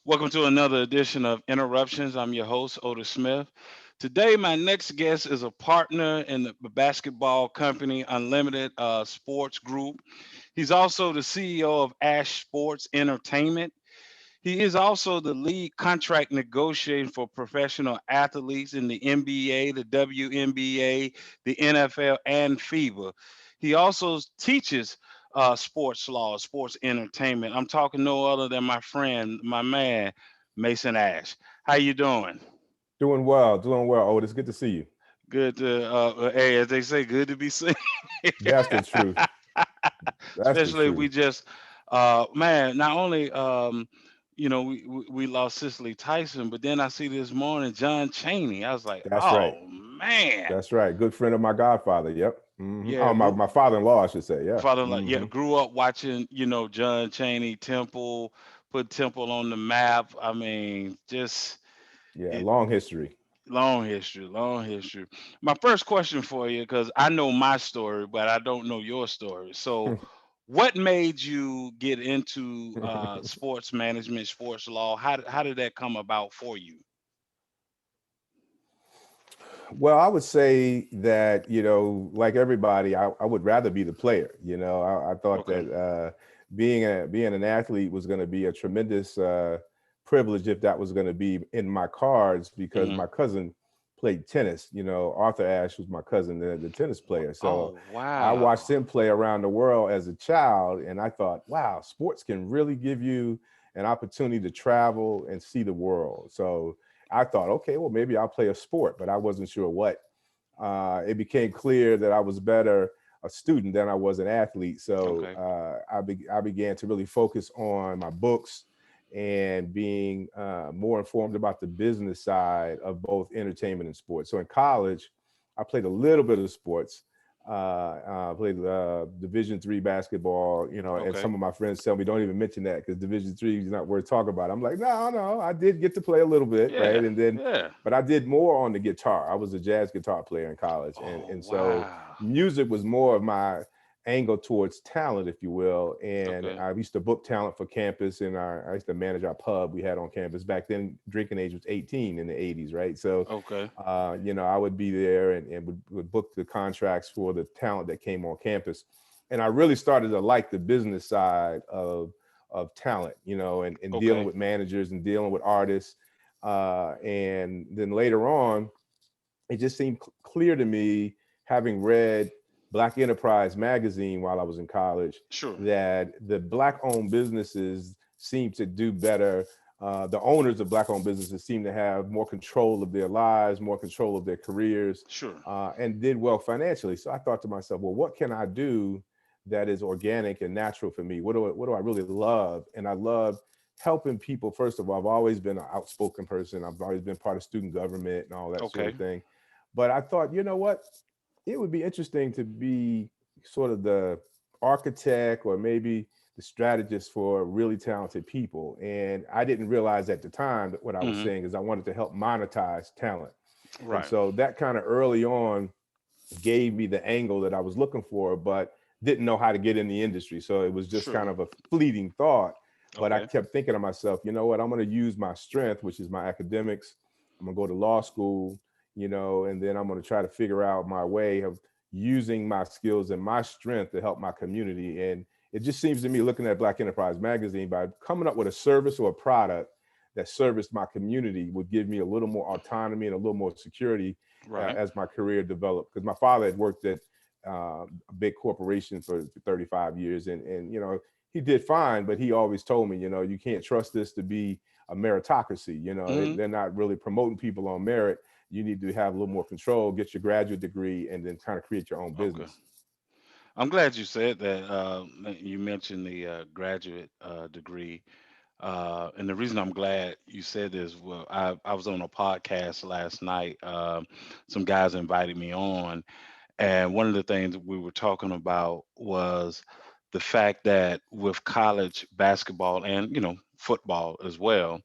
Welcome to another edition of Interruptions. I'm your host, Otis Smith. Today, my next guest is a partner in the basketball company Unlimited Sports Group. He's also the CEO of Ashe Sports Entertainment. He is also the lead contract negotiator for professional athletes in the NBA, the WNBA, the NFL, and FIBA. He also teaches sports law, sports entertainment. I'm talking no other than my friend, my man, Mason Ash. How you doing? Doing well. Oh, it's good to see you. Good to, hey, as they say, good to be seen. That's the truth. That's the Especially we truth. just man, not only we lost Cicely Tyson, but then I see this morning John Chaney. I was like, That's right. oh man. That's right. Good friend of my godfather. Yep. Yeah, Oh, my father-in-law, I should say. Yeah. father, like, yeah, grew up watching, John Chaney, Temple, put Temple on the map. I mean, just Yeah. it Long history. long history, long history. My first question for you, because I know my story, but I don't know your story. So what made you get into sports management, sports law? How did that come about for you? Well, I would say that, like everybody, I would rather be the player. I thought Okay. that being an athlete was going to be a tremendous privilege if that was going to be in my cards because Hmm. my cousin played tennis. Arthur Ashe was my cousin, the tennis player. So Oh I watched wow. him play around the world as a child, and I thought, wow, sports can really give you an opportunity to travel and see the world. So I thought, okay, well, maybe I'll play a sport, but I wasn't sure what. It became clear that I was better a student than I was an athlete. So Okay. I began to really focus on my books and being more informed about the business side of both entertainment and sports. So in college, I played a little bit of sports. Played Division III basketball, and Okay. some of my friends tell me don't even mention that because Division III is not worth talking about. I'm like, no, no, I did get to play a little bit, right? Yeah. And then, Yeah. but I did more on the guitar. I was a jazz guitar player in college, and Oh so wow. music was more of my angle towards talent, if you will. And Okay. I used to book talent for campus, and I used to manage our pub we had on campus. Back then, drinking age was 18 in the 80s, right? So, Okay. I would be there and would book the contracts for the talent that came on campus. And I really started to like the business side of talent, and dealing Okay. with managers and dealing with artists. And then later on, it just seemed clear to me, having read Black Enterprise magazine while I was in college, Sure. that the Black owned businesses seem to do better. The owners of Black owned businesses seem to have more control of their lives, more control of their careers, Sure. and did well financially. So I thought to myself, well, what can I do that is organic and natural for me? What do I really love? And I love helping people. First of all, I've always been an outspoken person. I've always been part of student government and all that sort of Okay. thing. But I thought, you know what? It would be interesting to be sort of the architect or maybe the strategist for really talented people. And I didn't realize at the time that what I was Hmm. saying is I wanted to help monetize talent. And Right. so that kind of early on gave me the angle that I was looking for, but didn't know how to get in the industry. So it was just Sure. kind of a fleeting thought. But I Okay. kept thinking to myself, you know what? I'm going to use my strength, which is my academics. I'm going to go to law school, and then I'm going to try to figure out my way of using my skills and my strength to help my community. And it just seems to me, looking at Black Enterprise magazine, by coming up with a service or a product that serviced my community would give me a little more autonomy and a little more security Right. as my career developed. Because my father had worked at a big corporation for 35 years, and he did fine, but he always told me, you can't trust this to be a meritocracy. Hmm. They're not really promoting people on merit. You need to have a little more control, get your graduate degree, and then kind of create your own Okay. business. I'm glad you said that. That you mentioned the graduate degree. And the reason I'm glad you said this, well, I was on a podcast last night. Some guys invited me on, and one of the things that we were talking about was the fact that with college basketball and football as well,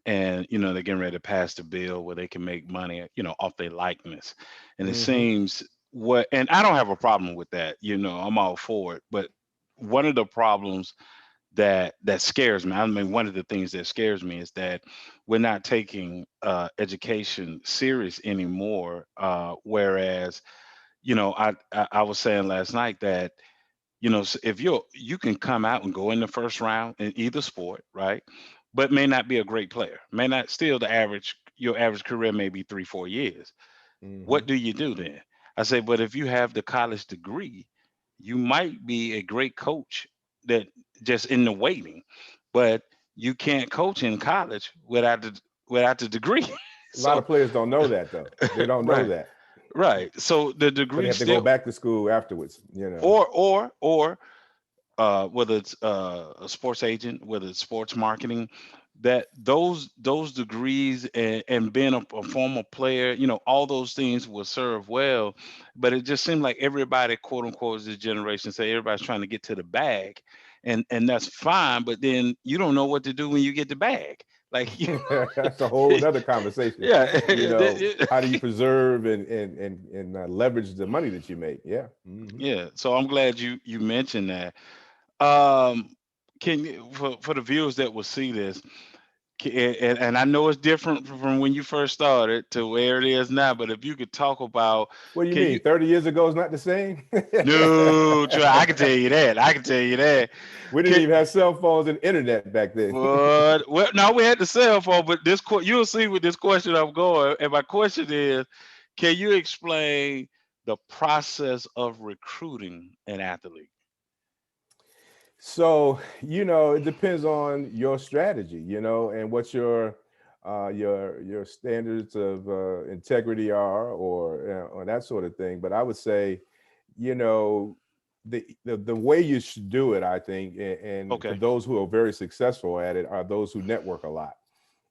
and they're getting ready to pass the bill where they can make money, off their likeness, and it Hmm. seems and I don't have a problem with that. I'm all for it, but one of the problems that scares me. I mean, one of the things that scares me is that we're not taking education serious anymore. Whereas, I was saying last night that if you can come out and go in the first round in either sport, right? But may not be a great player, may not still the average. Your average career may be 3 4 years. Hmm. What do you do then? I say, but if you have the college degree, you might be a great coach that just in the waiting, but you can't coach in college without the degree. A lot So of players don't know that though. They don't know right, that. right. So the So they degree have to go still, back to school afterwards, you know. or whether it's a sports agent, whether it's sports marketing, that those degrees and being a former player, all those things will serve well. But it just seemed like everybody, quote unquote, is this generation say everybody's trying to get to the bag, and that's fine. But then you don't know what to do when you get the bag. Like, That's a whole nother conversation. yeah, You know, how do you preserve and leverage the money that you make? Yeah. Hmm. yeah. So I'm glad you mentioned that. Um, can you, for the viewers that will see this, and I know it's different from when you first started to where it is now, but if you could talk about, What do you can mean? you? 30 years ago is not the same? No, I can tell you that. I can tell you that. We didn't Can, even have cell phones and internet back then. what? Well, no, we had the cell phone, but you'll see with this question I'm going. And my question is, can you explain the process of recruiting an athlete? So, it depends on your strategy, and what your standards of integrity are, or that sort of thing. But I would say, you know, the way you should do it, I think, and for Okay. those who are very successful at it, are those who network a lot.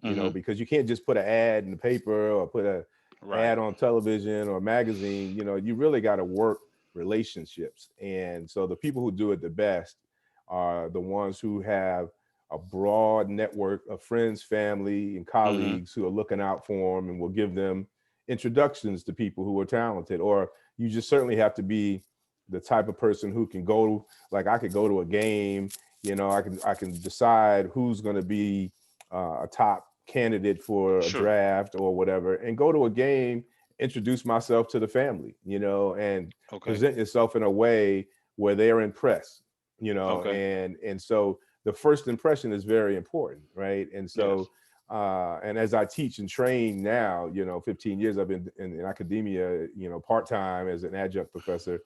Mm-hmm. Because you can't just put an ad in the paper or put a Right. ad on television or magazine. You really got to work relationships. And so the people who do it the best are the ones who have a broad network of friends, family, and Mm-hmm. colleagues who are looking out for them and will give them introductions to people who are talented. Or you just certainly have to be the type of person who can go, like I could go to a game. I can decide who's going to be a top candidate for a Sure. draft or whatever, and go to a game, introduce myself to the family, and Okay. present yourself in a way where they're impressed, Okay. and so the first impression is very important, right? And Yes. so and as I teach and train now, 15 years I've been in academia, part-time as an adjunct professor,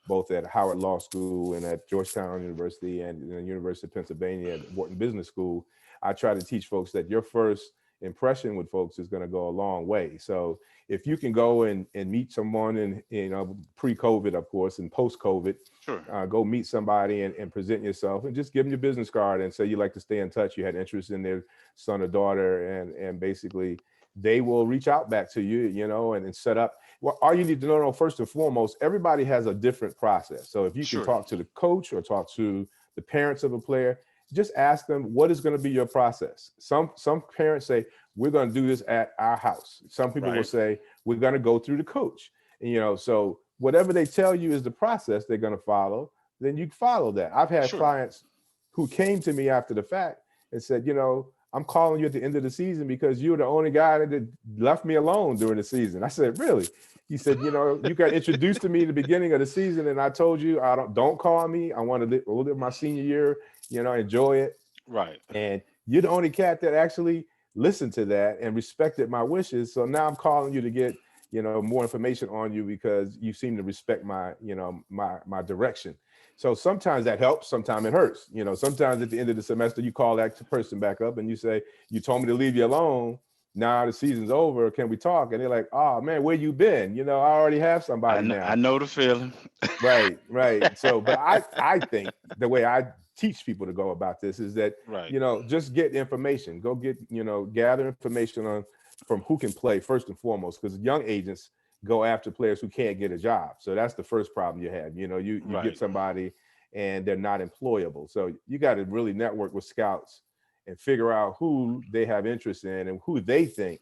both at Howard Law School and at Georgetown University and the University of Pennsylvania at Wharton Business School. I try to teach folks that your first impression with folks is going to go a long way. So if you can go and meet someone in, pre-COVID, of course, and post-COVID, Sure. go meet somebody and present yourself and just give them your business card and say you like to stay in touch. You had interest in their son or daughter, and basically they will reach out back to you, and set up. Well, all you need to know, first and foremost, everybody has a different process. So if you can Sure. talk to the coach or talk to the parents of a player, just ask them what is going to be your process. Some parents say we're going to do this at our house. Some people will Right. say we're going to go through the coach. And, so whatever they tell you is the process they're going to follow, then you follow that. I've had Sure. clients who came to me after the fact and said, I'm calling you at the end of the season because you were the only guy that left me alone during the season. I said, really? He said, you got introduced to me at the beginning of the season, and I told you I don't call me. I want to live my senior year, enjoy it. Right. And you're the only cat that actually listened to that and respected my wishes. So now I'm calling you to get, more information on you because you seem to respect my, my direction. So sometimes that helps, sometimes it hurts. Sometimes at the end of the semester, you call that person back up and you say, you told me to leave you alone. Now the season's over. Can we talk? And they're like, oh man, where you been? I already have somebody I now. know the feeling. Right, right. So, but I think the way I teach people to go about this is that, Right. just get information. Go get, gather information on from who can play first and foremost, because young agents go after players who can't get a job. So that's the first problem you have. You get Right. somebody and they're not employable. So you got to really network with scouts and figure out who they have interest in and who they think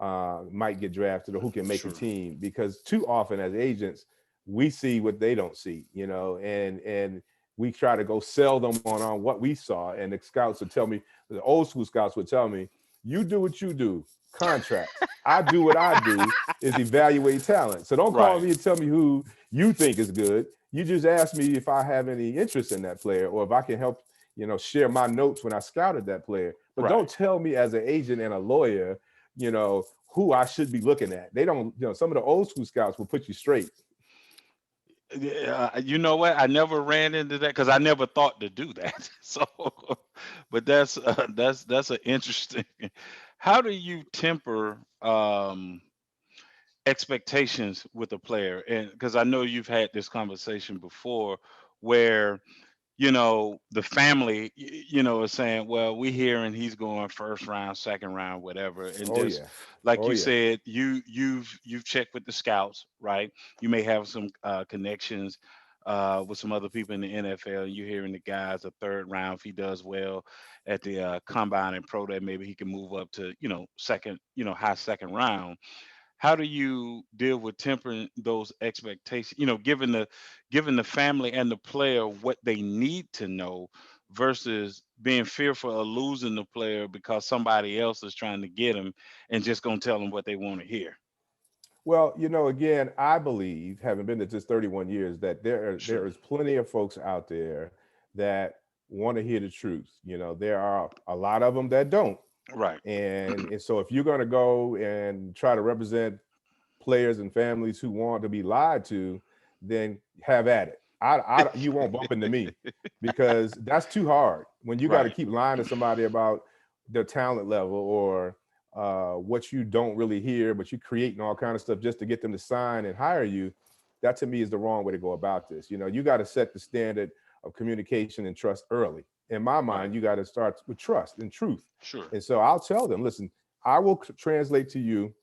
might get drafted or who can make the Sure. team, because too often as agents we see what they don't see, and we try to go sell them on what we saw. And the scouts would tell me, the old school scouts would tell me, you do what you do, contracts. I do what I do is evaluate talent. So don't call Right. me and tell me who you think is good. You just ask me if I have any interest in that player or if I can help, share my notes when I scouted that player. But don't Right. tell me as an agent and a lawyer, who I should be looking at. They don't, some of the old school scouts will put you straight. Yeah, you know what? I never ran into that because I never thought to do that. So, but that's an interesting. How do you temper expectations with a player? And because I know you've had this conversation before, where the family, is saying, well, we hearing he's going first round, second round, whatever. And Oh just yeah. like Oh you yeah. said, you've checked with the scouts, right? You may have some connections with some other people in the NFL, and you're hearing the guys a third round. If he does well at the combine and pro day, maybe he can move up to, second, high second round. How do you deal with tempering those expectations, giving the family and the player what they need to know versus being fearful of losing the player because somebody else is trying to get him and just gonna tell them what they want to hear? Well, again, I believe, having been at this 31 years, that there Sure. is plenty of folks out there that want to hear the truth. There are a lot of them that don't. Right. And so if you're going to go and try to represent players and families who want to be lied to, then have at it. You won't bump into me because that's too hard. When you got to Right. keep lying to somebody about their talent level or what you don't really hear, but you creating all kind of stuff just to get them to sign and hire you. That to me is the wrong way to go about this. You got to set the standard of communication and trust early. In my Right. mind, you got to start with trust and truth. Sure. And so I'll tell them, listen, I will translate to you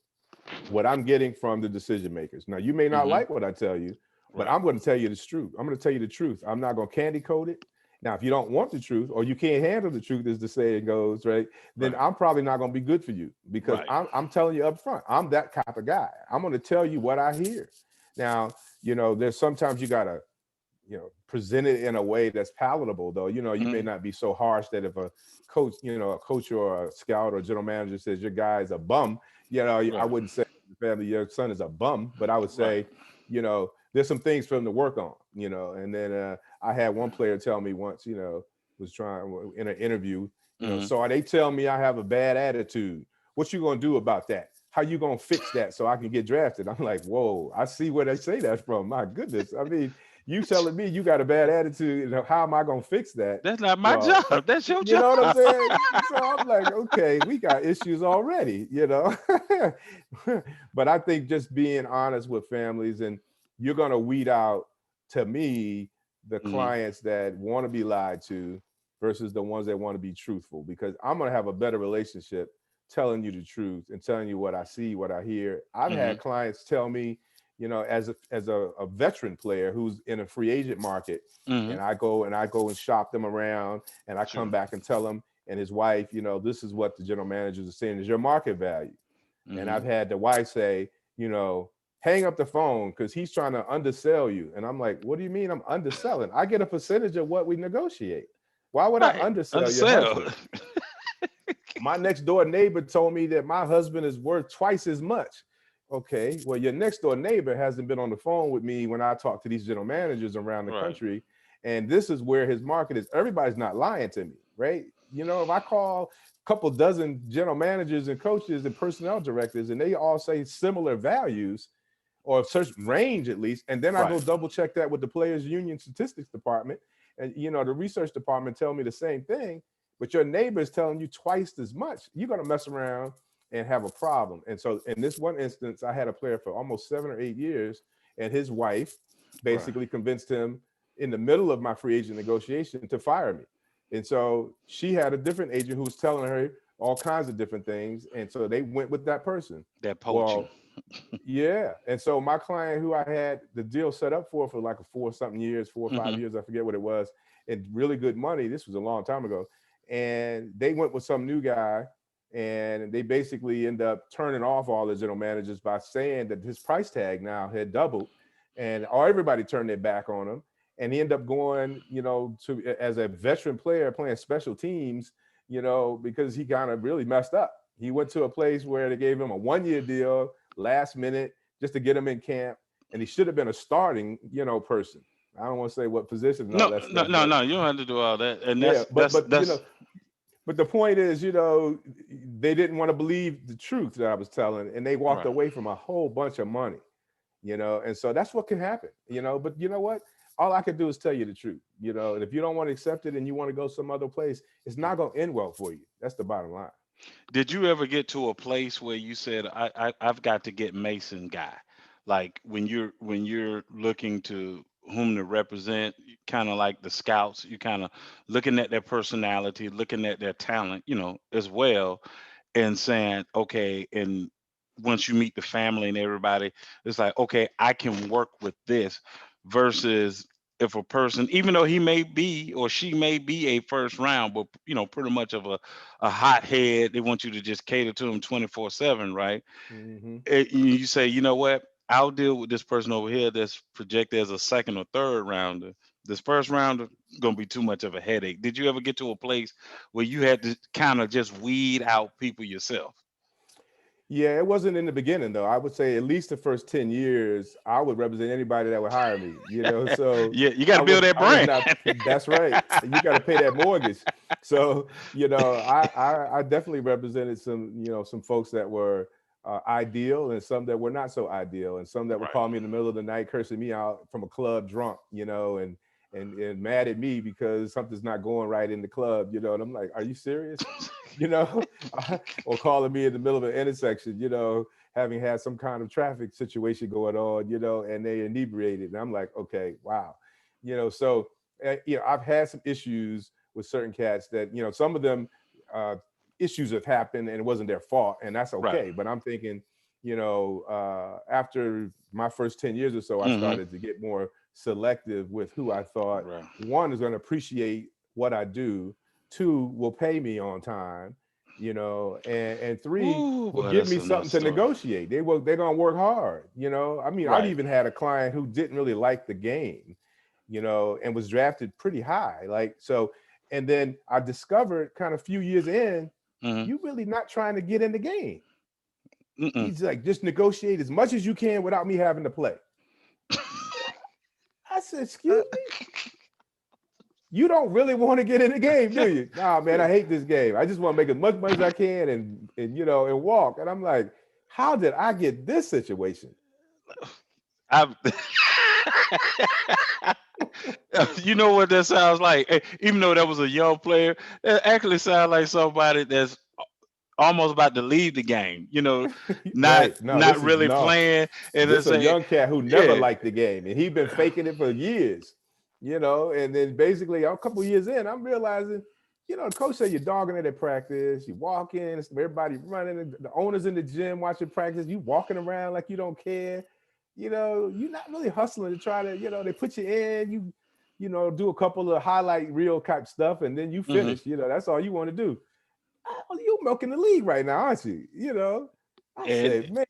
what I'm getting from the decision makers. Now, you may not Hmm. like what I tell you, but Right. I'm going to tell you the truth. I'm going to tell you the truth. I'm not going to candy coat it. Now, if you don't want the truth or you can't handle the truth, as the saying goes, right, then Right. I'm probably not going to be good for you because Right. I'm telling you up front, I'm that type of guy. I'm going to tell you what I hear. Now, there's sometimes you got to present it in a way that's palatable, though. You may Hmm. not be so harsh that if a coach or a scout or general manager says your guy is a bum, I Right. wouldn't say to the family your son is a bum, but I would Right. say, there's some things for him to work on, and then I had one player tell me once, was trying in an interview, Hmm. so they tell me I have a bad attitude. What you gonna do about that? How you gonna fix that so I can get drafted? I'm like, whoa, I see where they say that from. My goodness. I mean, you telling me you got a bad attitude, how am I gonna fix that? That's not my Well, job. That's your you job. know what I'm saying? So I'm like, okay, we got issues already. But I think just being honest with families and you're gonna weed out, to me, the Hmm. clients that want to be lied to versus the ones that want to be truthful, because I'm gonna have a better relationship telling you the truth and telling you what I see, what I hear. I've Hmm. had clients tell me, as a veteran player who's in a free agent market, Hmm. and I go and shop them around, and I come Sure. back and tell him and his wife, this is what the general managers are saying is your market value. And Hmm. I've had the wife say, hang up the phone because he's trying to undersell you. And I'm like, what do you mean I'm underselling? I get a percentage of what we negotiate. Why would I Right. undersell your Undersell. husband? My next door neighbor told me that my husband is worth twice as much. Okay, well, your next door neighbor hasn't been on the phone with me when I talk to these general managers around the Right. country. And this is where his market is. Everybody's not lying to me, right? If I call a couple dozen general managers and coaches and personnel directors and they all say similar values or a certain range at least, and then I go Right. double check that with the players union statistics department, and the research department tell me the same thing, but your neighbor is telling you twice as much, you're going to mess around and have a problem. And so in this one instance, I had a player for almost 7 or 8 years, and his wife Right. basically convinced him in the middle of my free agent negotiation to fire me. And so she had a different agent who was telling her all kinds of different things, and so they went with that person. That poaching. Well, yeah. And so my client who I had the deal set up for like a 4 something years, 4 or 5 Hmm. years, I forget what it was, and really good money. This was a long time ago. And they went with some new guy, and they basically end up turning off all the general managers by saying that his price tag now had doubled, and everybody turned their back on him. and he ended up going, to as a veteran player playing special teams, because he kind of really messed up. He went to a place where they gave him a 1 year deal last minute just to get him in camp, and he should have been a starting, person. I don't want to say what position and all No, that no, stuff, no, but no. You don't have to do all that. And yeah, that's that's that's but the point is, they didn't want to believe the truth that I was telling, and they walked right. away from a whole bunch of money, and so that's what can happen, but you know what? All I can do is tell you the truth, and if you don't want to accept it and you want to go some other place, it's not going to end well for you. That's the bottom line. Did you ever get to a place where you said, I've got to get Mason guy? Like when you're looking to whom to represent, kind of like the scouts, you kind of looking at their personality, looking at their talent, as well, and saying, okay, and once you meet the family and everybody, it's like, okay, I can work with this versus if a person, even though he may be or she may be a first round, but pretty much of a hothead, they want you to just cater to them 24/7, right? Hmm. You say, you know what? I'll deal with this person over here that's projected as a second or third rounder. This first rounder gonna be too much of a headache. Did you ever get to a place where you had to kind of just weed out people yourself? Yeah, it wasn't in the beginning though. I would say at least the first 10 years, I would represent anybody that would hire me, so Yeah, you got to build that I was brand. not. That's right. You got to pay that mortgage. So, I definitely represented some folks that were ideal, and some that were not so ideal, and some that would Right. call me in the middle of the night cursing me out from a club drunk, and mad at me because something's not going right in the club, and I'm like, are you serious? You know, or calling me in the middle of an intersection, having had some kind of traffic situation going on, and they inebriated. And I'm like, okay, wow. So, I've had some issues with certain cats that, some of them, uh, issues have happened and it wasn't their fault, and that's Right. okay. But I'm thinking, after my first 10 years or so, I Hmm. started to get more selective with who I thought, Right. one, is going to appreciate what I do, two, will pay me on time, and three, Ooh, will boy, give that's me another something to story. negotiate. They're gonna work hard. I mean, I've Right. even had a client who didn't really like the game, and was drafted pretty high. Like so, and then I discovered kind of a few years in, Hmm. you really not trying to get in the game. Mm-mm. He's like, just negotiate as much as you can without me having to play. I said, excuse me? You don't really want to get in the game, do you? Nah, man, I hate this game. I just want to make as much money as I can and walk. And I'm like, how did I get this situation? I've, you know what that sounds like? Even though that was a young player, that actually sounds like somebody that's almost about to leave the game. Not Right. No, not this is really no. playing, and they This a say, young cat who never yeah, liked the game, and he'd been faking it for years, and then basically a couple years in, I'm realizing, the coach said you're dogging it at practice, you walk in, everybody running, the owners in the gym watching practice, you walking around like you don't care, you're not really hustling to try to, they put you in, do a couple of highlight reel type stuff, and then you hmm, finish, that's all you want to do. Oh, you milking the league right now, aren't you? I and said, man.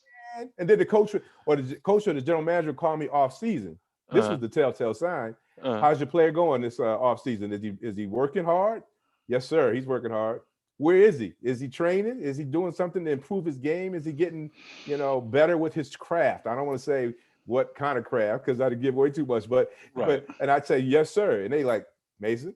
And then the coach or the general manager called me off season. This uh, was the telltale sign. uh, How's your player going this off season? Is he working hard? Yes, sir. He's working hard. Where is he? Is he training? Is he doing something to improve his game? Is he getting, better with his craft? I don't want to say what kind of craft because I'd give away too much, but right. and I'd say yes, sir. And they like, Mason,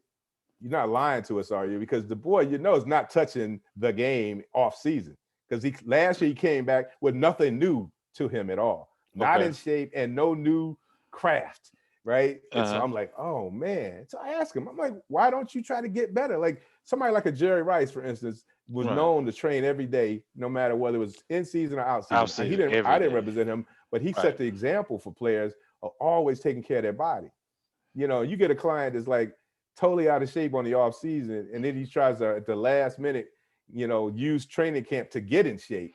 you're not lying to us, are you? Because the boy, is not touching the game off season. Because he last year he came back with nothing new to him at all, not Okay. in shape and no new craft, right? And so Uh, I'm like, oh man. So I asked him, I'm like, why don't you try to get better? Like somebody like a Jerry Rice, for instance, was right. known to train every day, no matter whether it was in season or out I'll season. see He it didn't, every I didn't day. represent him, but he Right. set the example for players of always taking care of their body. You get a client that's like totally out of shape on the off season, and then he tries to at the last minute, use training camp to get in shape.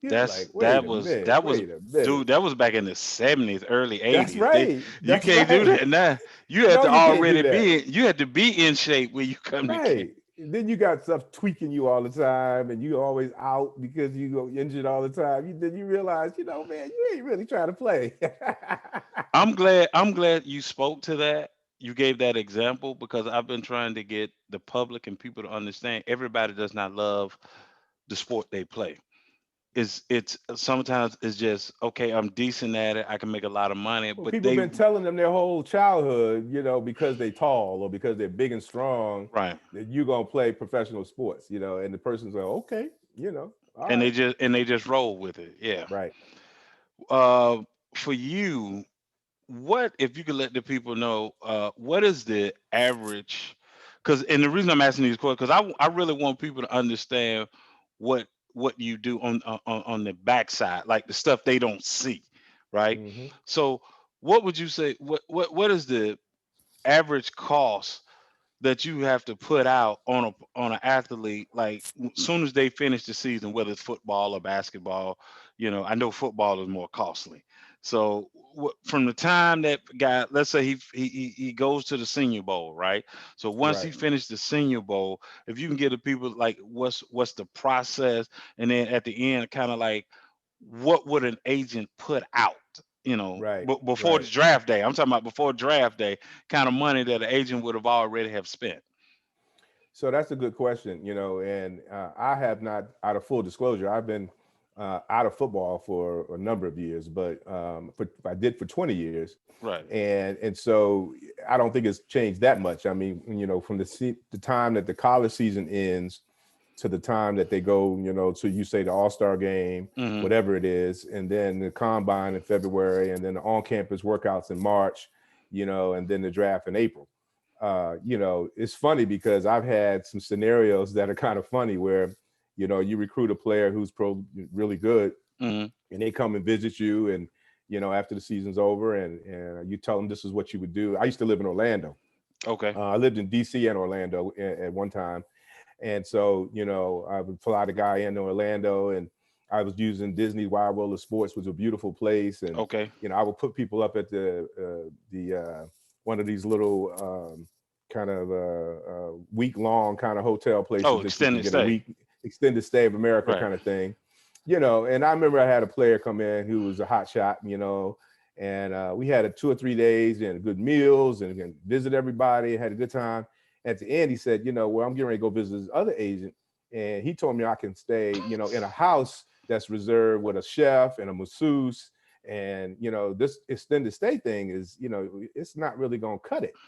You'd be That's like, that was that was wait a minute. dude. That was back in the 70s, early That's 80s. right. You That's can't do right. that now. You had No, to you can't do already that. be in shape when you come to camp. Right. Then you got stuff tweaking you all the time, and you always out because you go injured all the time. Then you realize, man, you ain't really trying to play. I'm glad you spoke to that you gave that example because I've been trying to get the public and people to understand everybody does not love the sport they play. It's sometimes it's just okay, I'm decent at it, I can make a lot of money, Well, but people have they been telling them their whole childhood, because they tall or because they're big and strong, right. that you're gonna play professional sports, and the person's like, okay, all And right, they just roll with it. Yeah. right. Uh for you, what if you could let the people know what is the average, because and the reason I'm asking these questions because I really want people to understand what what you do on the backside, like the stuff they don't see, right? Hmm. So what would you say, what is the average cost that you have to put out on an athlete, like soon as they finish the season, whether it's football or basketball? I know football is more costly. So from the time that guy, let's say he goes to the Senior Bowl, right? So once he Right, finished the Senior Bowl, if you can get the people like what's the process, and then at the end, kind of like what would an agent put out? right, Before the right. draft day. I'm talking about before draft day, kind of money that an agent would have already have spent. So that's a good question, and I have not, out of full disclosure, I've been out of football for a number of years, but I did for 20 years, Right. and so I don't think it's changed that much. I mean, from the time that the college season ends to the time that they go, to, you say, the All-Star game, Hmm. whatever it is, and then the combine in February, and then the on-campus workouts in March, and then the draft in April. It's funny because I've had some scenarios that are kind of funny where, you recruit a player who's really good, Hmm. and they come and visit you, and after the season's over, and you tell them this is what you would do. I used to live in Orlando. Okay. I lived in DC and Orlando at one time, and so, I would fly the guy into Orlando, and I was using Disney Wide World of Sports, was a beautiful place. And, Okay. I would put people up at one of these little kind of week long kind of hotel Oh, places that you can extended get a stay. week extended stay of America Right. kind of thing. And I remember I had a player come in who was a hot shot, and we had 2 or 3 days and good meals and visit everybody, had a good time. At the end, he said, well, I'm getting ready to go visit this other agent. And he told me I can stay, in a house that's reserved with a chef and a masseuse. And, this extended stay thing is, it's not really going to cut it.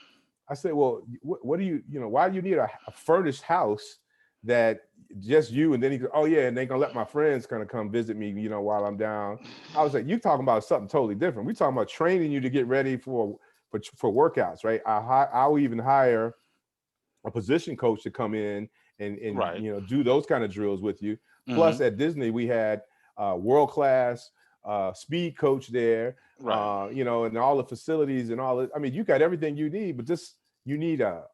I said, well, what do why do you need a furnished house that just you? And then he goes, oh yeah, and they're gonna let my friends kind of come visit me, while I'm down. I was like, you talking about something totally different. We talking about training you to get ready for workouts, right? I will even hire a position coach to come in and Right. do those kind of drills with you. Hmm. Plus, at Disney, we had world class speed coach there, Right. and all the facilities and all. I mean, you got everything you need, but just you need a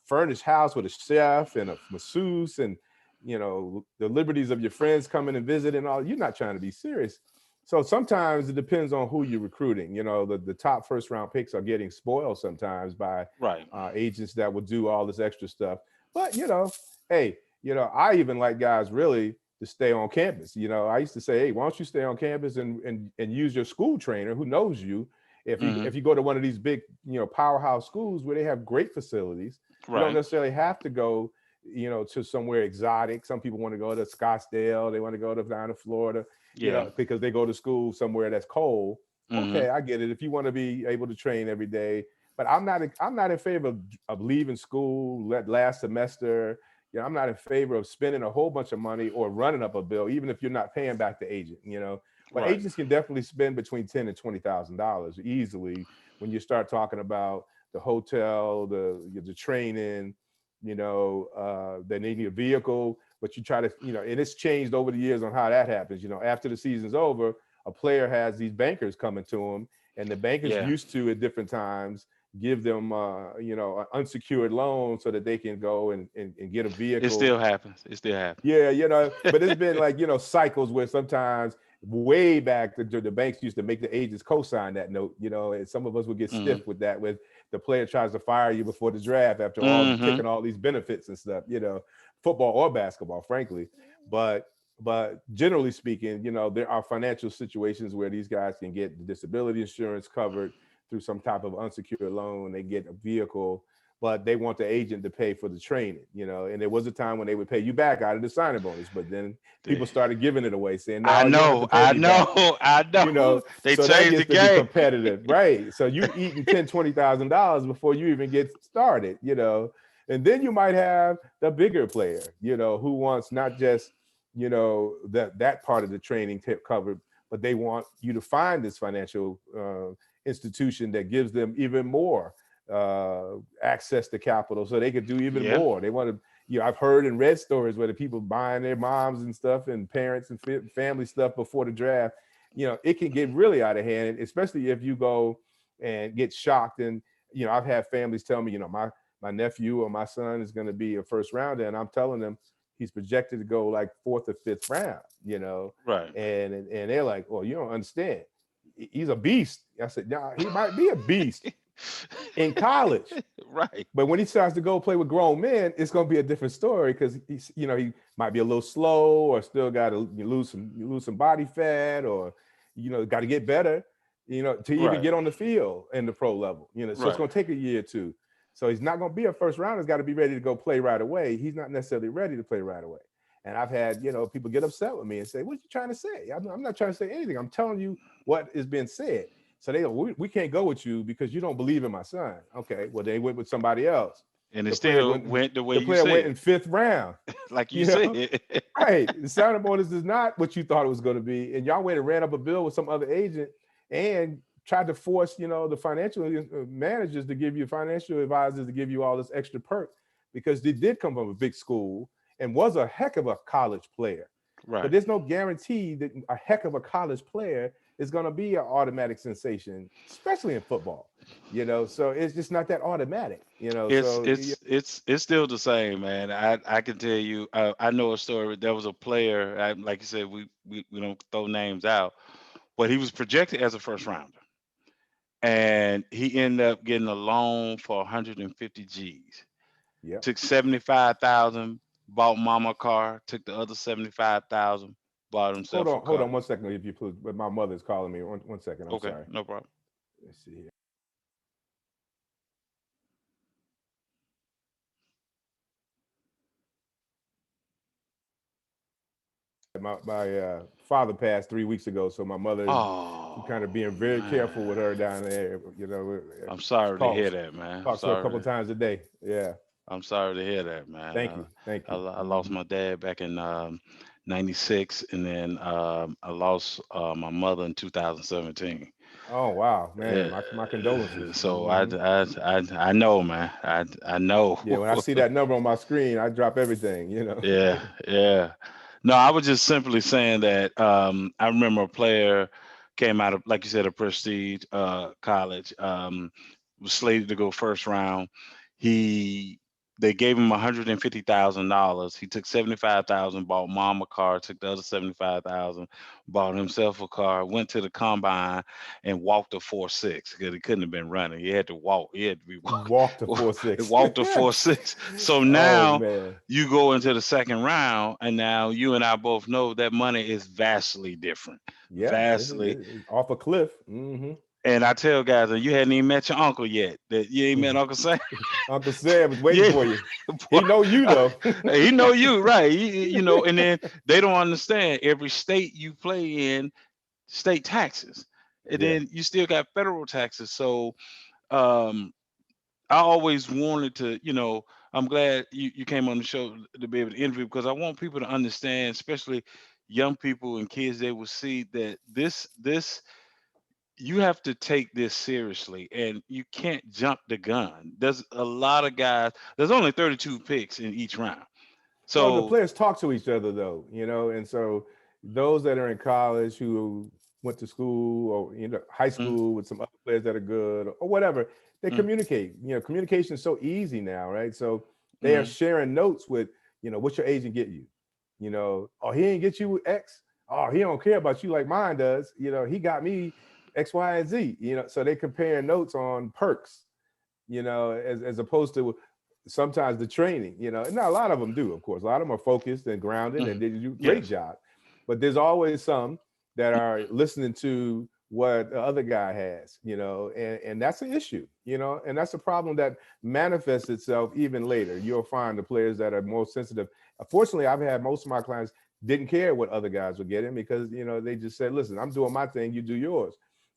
furnished house with a chef and a masseuse and the liberties of your friends coming and visit and all. You're not trying to be serious. So sometimes it depends on who you're recruiting. The top first round picks are getting spoiled sometimes by Right. agents that will do all this extra stuff. But hey, I even like guys really to stay on campus. I used to say, hey, why don't you stay on campus and use your school trainer who knows you. If you Hmm. if you go to one of these big powerhouse schools where they have great facilities, you don't Right. necessarily have to go to somewhere exotic. Some people want to go to Scottsdale, they want to go to down to Florida, Yeah. because they go to school somewhere that's cold. Hmm. Okay, I get it. If you want to be able to train every day, but I'm not in favor of leaving school last semester. I'm not in favor of spending a whole bunch of money or running up a bill, even if you're not paying back the agent. But Right. agents can definitely spend between $10,000 and $20,000 easily when you start talking about the hotel, the training. They need a vehicle, but you try to, and it's changed over the years on how that happens. After the season's over, a player has these bankers coming to him, and the bankers Yeah. used to at different times give them an unsecured loan so that they can go and get a It vehicle. still happens. It still happens. Yeah, but it's been like, cycles where sometimes way back the banks used to make the agents co-sign that note, and some of us would get Hmm. stiff with that, with the player tries to fire you before the draft after all Hmm. taking all these benefits and stuff, football or basketball, frankly. But generally speaking, there are financial situations where these guys can get the disability insurance covered through some type of unsecured loan. They get a vehicle, but they want the agent to pay for the training, and there was a time when they would pay you back out of the signing bonus, but then people started giving it away, saying, I no, you don't have to know, pay I me back. know, I know. They So that changed the gets to be game. competitive, right? So you eating $10,000, $20,000 before you even get started, and then you might have the bigger player, who wants not just, that part of the training tip covered, but they want you to find this financial institution that gives them even more access to capital, so they could do even Yeah, more. They want to. I've heard and read stories where the people buying their moms and stuff and parents and family stuff before the draft. It can get really out of hand, especially if you go and get shocked. And I've had families tell me, my nephew or my son is going to be a first rounder, and I'm telling them he's projected to go like fourth or fifth round. right. And they're like, "Oh, you don't understand. He's a beast." I said, "Nah, he might be a beast in college." Right. But when he starts to go play with grown men, it's going to be a different story, because he might be a little slow, or still got to lose some body fat, or got to get better, to even Right. get on the field in the pro level. So it's Right. going to take a year or two. So he's not going to be a first rounder. He's got to be ready to go play right away. He's not necessarily ready to play right away. And I've had people get upset with me and say, "What are you trying to say?" I'm not trying to say anything. I'm telling you what is being said. So they go, we can't go with you because you don't believe in my son. Okay, well, they went with somebody else. And it The player still went. went the way The you player went said, in fifth round. like you You know, said. right? The signing bonus is not what you thought it was going to be, and y'all went and ran up a bill with some other agent and tried to force, the financial managers to give you financial advisors to give you all this extra perk, because they did come from a big school and was a heck of a college player. But Right. there's no guarantee that a heck of a college player is going to be an automatic sensation, especially in football. So it's just not that automatic. It's So it's it's it's still the same, man. I can tell you. I know a story. There was a player, like you said, we don't throw names out, but he was projected as a first rounder, and he ended up getting a loan for 150 G's. yeah. Took 75,000, bought mama a car. Took the other 75,000, bought himself a Hold car. on 1 second, if you please. But my mother's calling me. One second. I'm Okay, sorry. no problem. Let's see here. My father passed 3 weeks ago, so my mother is kind of Oh being very careful with her man, down there. I'm She sorry to hear calls, that, man. I'm talks to her a couple sorry. of times a day. Yeah. I'm sorry to hear that, man. Thank you. Thank you. I lost my dad back in '96, and then I lost my mother in 2017. Oh wow, man. Uh, My condolences. so I know, man. I know. Yeah, when I see that number on my screen, I drop everything. Yeah, yeah. No, I was just simply saying that I remember a player came out of, like you said, a prestige college, was slated to go first round. He They gave him $150,000. He took 75,000, bought mom a car, took the other 75,000, bought himself a car, went to the combine and walked a 4.6 because he couldn't have been running. He had to walk. He had to be Walk to walk, 4.6. walked a 4.6. So Oh now man. you go into the second round, and now you and I both know that money is vastly different, Yeah, vastly. it's off a cliff. And I tell guys that you hadn't even met your uncle yet. That you ain't met Uncle Sam. Uncle Sam was waiting Yeah, for you. boy, He know you though. he know you, right? And then they don't understand every state you play in, state taxes, and Yeah. then you still got federal taxes. So um, I always wanted to, I'm glad you came on the show to be able to interview, because I want people to understand, especially young people and kids, they will see that this you have to take this seriously, and you can't jump the gun. There's a lot of guys. There's only 32 picks in each round. Well, the So, players talk to each other though, and so those that are in college who went to school, or high mm, school with some other players that are good, or whatever, they mm, communicate. Communication is so easy now, right? So they are mm, sharing notes with, what's your agent get you? Oh, he ain't get you X. Oh, he don't care about you like mine does. He got me X, Y, and Z. So they compare notes on perks, as opposed to sometimes the training, and not a lot of them do, of course. A lot of them are focused and grounded mm, and they do a great yes, job. But there's always some that are listening to what the other guy has, and that's an issue, and that's a problem that manifests itself even later. You'll find the players that are more sensitive. Fortunately, I've had most of my clients didn't care what other guys were getting because, they just said, listen, I'm doing my thing, you do yours.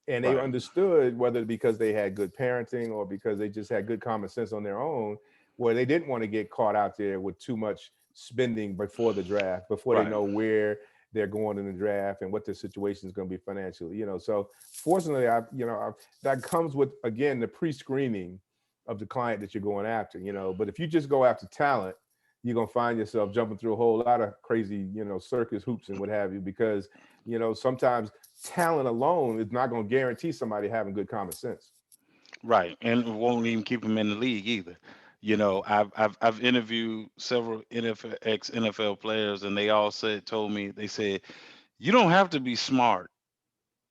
And they Right. understood, whether because they had good parenting or because they just had good common sense on their own, where they didn't want to get caught out there with too much spending before the draft, before they Right. know where they're going in the draft and what their situation is going to be financially. So fortunately, that comes with, again, the pre-screening of the client that you're going after. But if you just go after talent, you're gonna find yourself jumping through a whole lot of crazy, circus hoops and what have you, because sometimes talent alone is not going to guarantee somebody having good common sense. Right. And it won't even keep them in the league either. I've interviewed several NFL ex NFL players, and they all told me, they said, you don't have to be smart,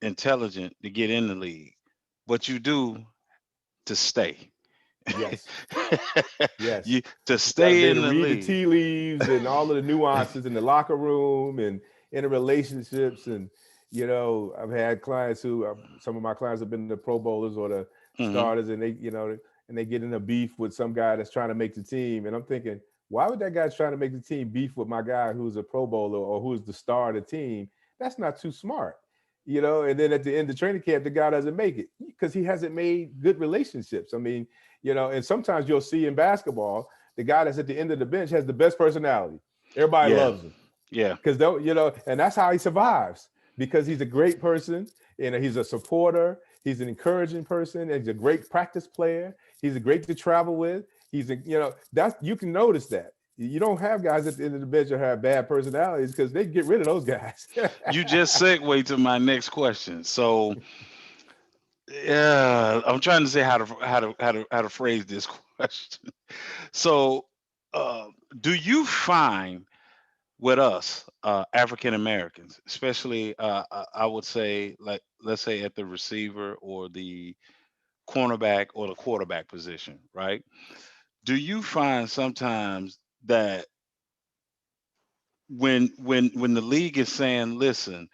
intelligent to get in the league, but you do to stay. Yes, yes. You to You got to be stay able in to the read the league. tea leaves and all of the nuances in the locker room and in the relationships. And, I've had clients who, some of my clients have been the Pro Bowlers or the Hmm. starters, and and they get in a beef with some guy that's trying to make the team. And I'm thinking, why would that guy trying to make the team beef with my guy who's a Pro Bowler or who's the star of the team? That's not too smart. And then at the end of training camp, the guy doesn't make it because he hasn't made good relationships. I mean, and sometimes you'll see in basketball, the guy that's at the end of the bench has the best personality. Everybody Yeah. loves him Yeah. because and that's how he survives, because he's a great person and he's a supporter. He's an encouraging person. And he's a great practice player. He's a great to travel with. That's, you can notice that. You don't have guys at the end of the bench who have bad personalities because they get rid of those guys. You just segue to my next question. So, yeah, I'm trying to say how to phrase this question. So, uh, do you find with us, African Americans, especially, I would say, like, let's say at the receiver or the cornerback or the quarterback position, right? Do you find sometimes that when the league is saying, listen,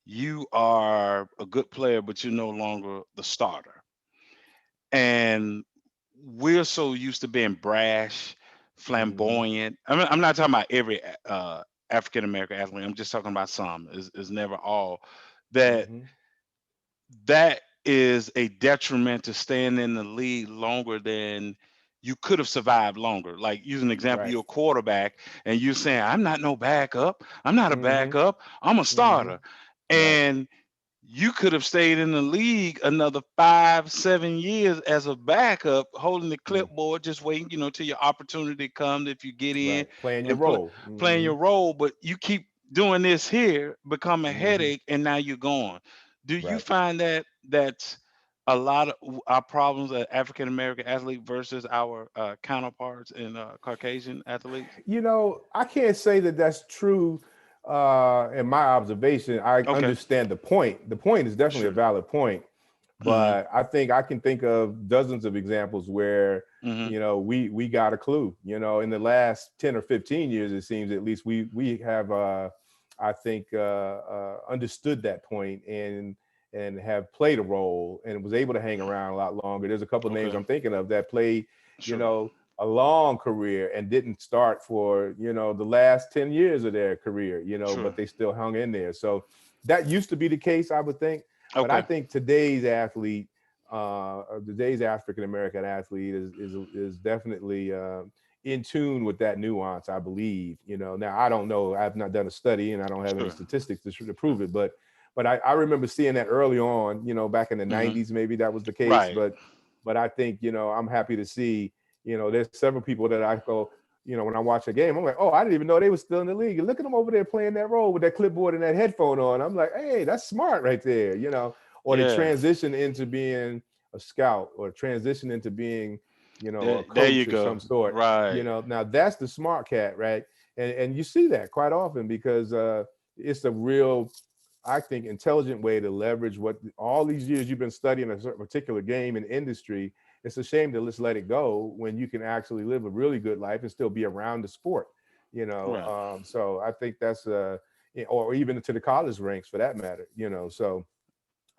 you are a good player, but you're no longer the starter, and we're so used to being brash, Hmm. flamboyant. I'm not talking about every African American athlete. I'm just talking about some. Is never all that. Hmm. That is a detriment to staying in the league longer than you could have survived longer. Like, use an example, Right. you're a quarterback and you're saying, I'm not no backup. I'm not a Hmm. backup. I'm a Hmm. starter. Right. And you could have stayed in the league another 5, 7 years as a backup, holding the Mm. clipboard, just waiting, till your opportunity comes if you get in Right. Playing your and role. playing Hmm. your role. But you keep doing this here, become a Hmm. headache, and now you're gone. Do you Right. find that that's a lot of our problems as African American athlete versus our counterparts in Caucasian athletes? I can't say that that's true. In my observation, I Okay, understand the point. The point is definitely a sure. valid point, Hmm. but I think I can think of dozens of examples where Hmm. we got a clue. In the last 10 or 15 years, it seems, at least we have I think understood that point and have played a role and was able to hang around a lot longer. There's a couple of names Okay, I'm thinking of that played, you sure, know, a long career and didn't start for the last 10 years of their career, sure. but they still hung in there. So that used to be the case, I would think. But I Okay, think today's athlete, today's African American athlete is definitely in tune with that nuance, I believe. Now I don't know, I've not done a study and I don't have any sure. statistics to prove it, but I remember seeing that early on, back in the Hmm. 90s, maybe that was the case. Right. But I think, I'm happy to see, there's several people that I go, when I watch a game, I'm like, oh, I didn't even know they were still in the league. And look at them over there playing that role with that clipboard and that headphone on. I'm like, hey, that's smart right there. Or they Yeah. transition into being a scout or transition into being, a There you coach of go. some sort. Right. Now that's the smart cat, right? And you see that quite often because it's a real, I think, intelligent way to leverage what all these years you've been studying a certain particular game and industry. It's a shame to just let it go when you can actually live a really good life and still be around the sport. Right. So I think that's or even to the college ranks for that matter. So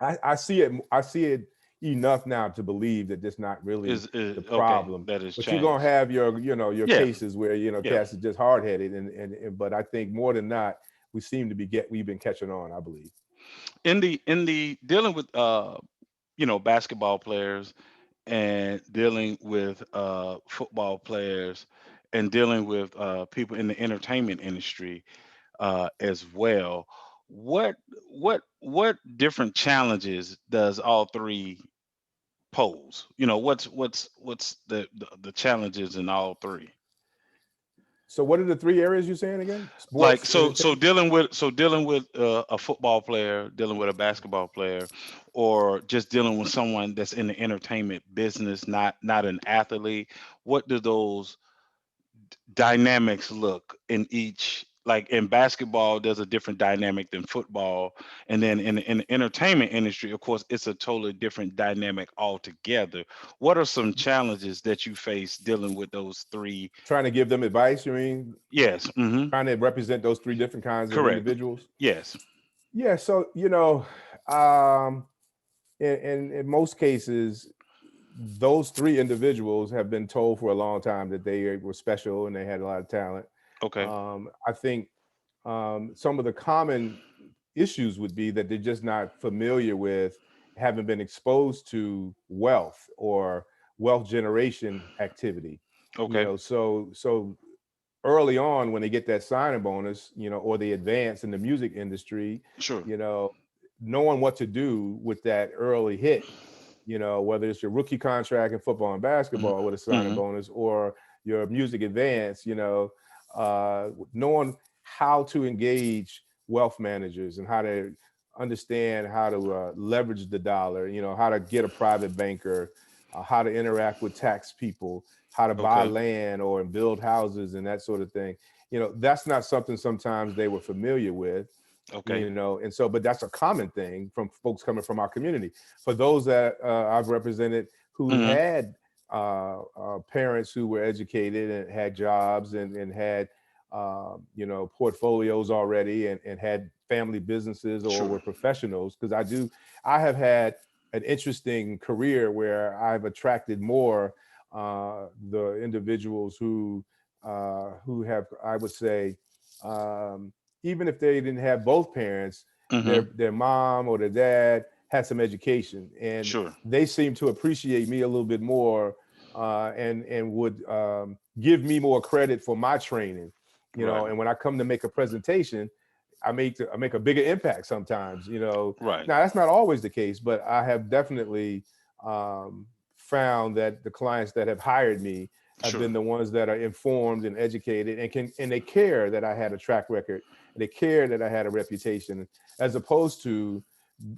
I see it. I see it enough now to believe that that's not really Is the okay. problem. That has But you're gonna changed. have your, your Yeah, cases where yeah. cats is just hard headed, but I think more than not, we seem to we've been catching on. I believe. In the dealing with basketball players and dealing with football players and dealing with people in the entertainment industry as well. What what different challenges does all three pose? What's the challenges in all three? So, what are the three areas you're saying again? Like Sports, so entertainment. dealing with a football player, dealing with a basketball player, or just dealing with someone that's in the entertainment business, not an athlete. What do those dynamics look in each? Like in basketball there's a different dynamic than football, and then in the entertainment industry, of course, it's a totally different dynamic altogether. What are some challenges that you face dealing with those three? Trying to give them advice. You mean Yes. trying to represent those three different kinds of Correct. individuals? Yes. Yeah. So um, in most cases, those three individuals have been told for a long time that they were special and they had a lot of talent. Okay. I think some of the common issues would be that they're just not familiar with, haven't been exposed to wealth or wealth generation activity. Okay. So early on when they get that signing bonus, or they advance in the music industry, Sure. you know, knowing what to do with that early hit, whether it's your rookie contract in football and basketball with a signing Mm-hmm. bonus, or your music advance, knowing how to engage wealth managers and how to understand how to leverage the dollar, how to get a private banker, how to interact with tax people, how to buy Okay. land or build houses and that sort of thing. That's not something sometimes they were familiar with, Okay. and so, but that's a common thing from folks coming from our community. For those that I've represented who Mm-hmm. had parents who were educated and had jobs and had portfolios already and had family businesses or Sure. were professionals, because I have had an interesting career where I've attracted more the individuals who have, I would say, even if they didn't have both parents, Mm-hmm. their mom or their dad had some education, and Sure. they seem to appreciate me a little bit more, and would give me more credit for my training. Right. And when I come to make a presentation, I make a bigger impact sometimes. Right. Now that's not always the case, but I have definitely found that the clients that have hired me have Sure. been the ones that are informed and educated and they care that I had a track record, and they care that I had a reputation, as opposed to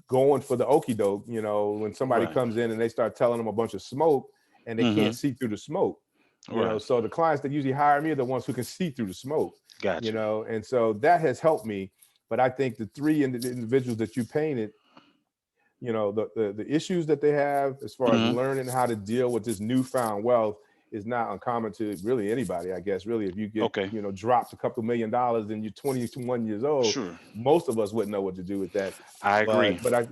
going for the okey doke, when somebody Right. comes in and they start telling them a bunch of smoke and they Mm-hmm. can't see through the smoke. Right. So the clients that usually hire me are the ones who can see through the smoke, Gotcha. and so that has helped me. But I think the three individuals that you painted, the issues that they have as far as Mm-hmm. learning how to deal with this newfound wealth is not uncommon to really anybody, I guess. Really, if you get Okay. dropped a couple $1 million and you're 21 years old, Sure. most of us wouldn't know what to do with that. I agree. But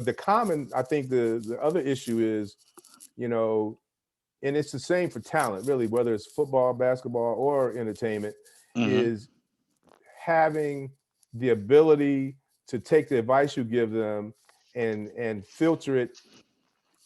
the common, I think the other issue is, you know and it's the same for talent, really, whether it's football, basketball, or entertainment, Mm-hmm. is having the ability to take the advice you give them and filter it,